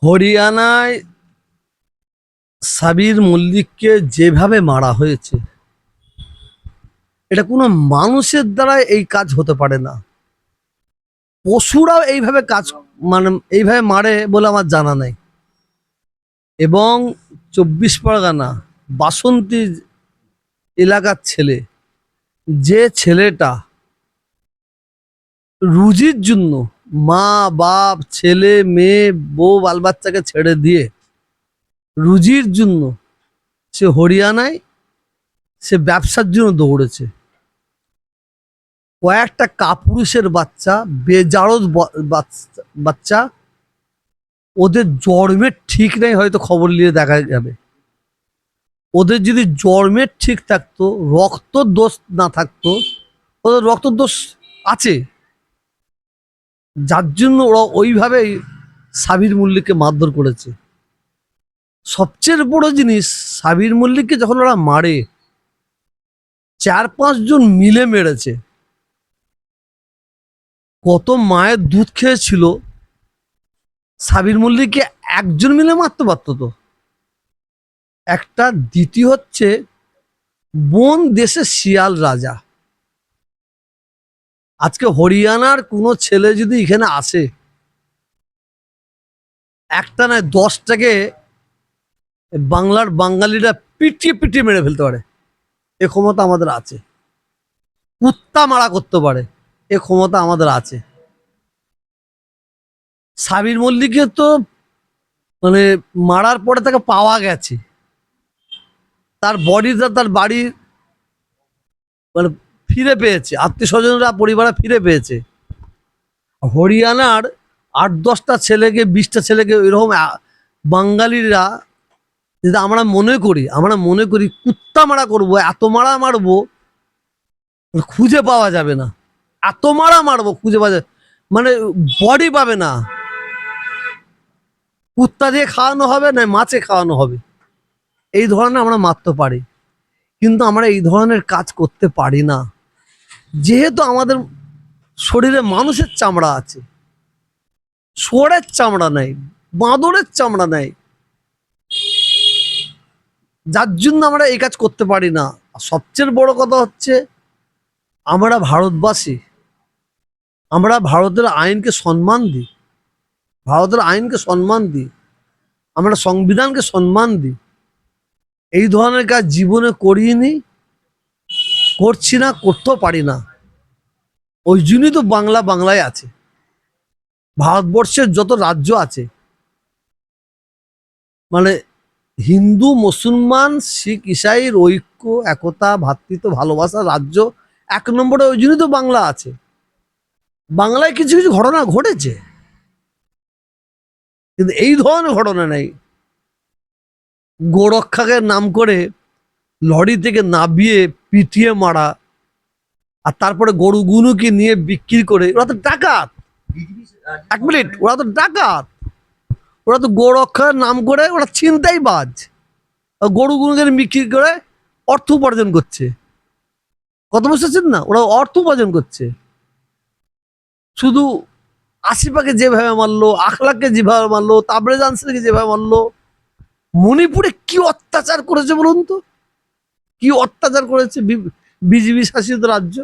হরিয়ানায় সাবির মল্লিককে যেভাবে মারা হয়েছে, এটা কোনো মানুষের দ্বারা এই কাজ হতে পারে না। পশুরাও এইভাবে কাজ মানে এইভাবে মারে বলে আমার জানা নেই। এবং 24 পরগনা বাসন্তী এলাকার ছেলে, যে ছেলেটা রুজির জন্য মা বাপ ছেলে মেয়ে বউ বাল বাচ্চাকে ছেড়ে দিয়ে রুজির জন্য সে হরিয়ানায় সে ব্যবসার জন্য দৌড়েছে। কয়েকটা কাপুরুষের বাচ্চা, বেজারদ বাচ্চা, ওদের জন্মের ঠিক নেই, হয়তো খবর নিয়ে দেখা যাবে। ওদের যদি জন্মের ঠিক থাকতো, রক্ত দোষ না থাকতো, ওদের রক্ত দোষ আছে, যার জন্য ওরা ওইভাবেই সাবির মল্লিককে মারধর করেছে। সবচেয়ে বড় জিনিস, সাবির মল্লিককে যখন ওরা মারে, 4-5 জন মিলে মেরেছে। কত মায়ের দুধ খেয়েছিল, সাবির মল্লিককে একজন মিলে মারতে পারত তো। একটা দ্বিতীয় হচ্ছে, বন দেশে শিয়াল রাজা। আজকে হরিয়ানার কোনো ছেলে যদি এখানে আসে, একটা নয় 10টাকে বাংলার বাঙালিরা পিটিয়ে পিটিয়ে মেরে ফেলতে পারে, এ ক্ষমতা আমাদের আছে। কুত্তা মারা করতে পারে, এ ক্ষমতা আমাদের আছে। সাবির মল্লিককে তো মানে মারার পরে তাকে পাওয়া গেছে, তার বডিটা তার বাড়ি মানে ফিরে পেয়েছে, আত্মীয় স্বজনরা পরিবারে ফিরে পেয়েছে। হরিয়ানার 8-10টা ছেলেকে 20টা ছেলেকে এরকম বাঙালিরা যদি আমরা মনে করি কুত্তা মারা করবো, এত মারা মারবো খুঁজে পাওয়া যাবে না, এত মারা মারবো খুঁজে পাওয়া যাবে মানে বডি পাবে না। কুত্তা দিয়ে খাওয়ানো হবে না মাছে খাওয়ানো হবে, এই ধরনের আমরা মারতে পারি। কিন্তু আমরা এই ধরনের কাজ করতে পারি না, যেহেতু আমাদের শরীরে মানুষের চামড়া আছে, শুয়োরের চামড়া নেই, বাঁদরের চামড়া নেই, যার জন্য আমরা এই কাজ করতে পারি না। সবচেয়ে বড় কথা হচ্ছে, আমরা ভারতবাসী, আমরা ভারতের আইনকে সম্মান দিই, আমরা সংবিধানকে সম্মান দিই। এই ধরনের কাজ জীবনে করিনি, করছি না, করতেও পারি না। ওই জন্যই তো বাংলায় আছে। ভারতবর্ষের যত রাজ্য আছে, মানে হিন্দু মুসলমান শিখ ইসাইর ঐক্য, একতা, ভ্রাতৃত্ব, ভালোবাসার রাজ্য 1 নম্বরে, ওই জন্যই তো বাংলা আছে। বাংলায় কিছু কিছু ঘটনা ঘটেছে, কিন্তু এই ধরনের ঘটনা নেই। গোরক্ষাকে নাম করে লরি থেকে নামিয়ে পিটিয়ে মারা, আর তারপরে গরুগুলোকে নিয়ে বিক্রি করে, ওরা তো ডাকাত। 1 মিনিট, ওরা তো ডাকাত, ওরা তো গোরক্ষার নাম করে ওরা ছিনতাইবাজ, গরুগুলোকে বিক্রি করে অর্থ উপার্জন করছে। কত বুঝতেছেন না, ওরা অর্থ উপার্জন করছে। শুধু আসিফাকে যেভাবে মারলো, আখলাককে যেভাবে মারলো, তাবরেজ আনসারকে যেভাবে মারলো, মণিপুরে কি অত্যাচার করেছে বলুন তো, কি অত্যাচার করেছে বিজেপি শাসিত রাজ্য।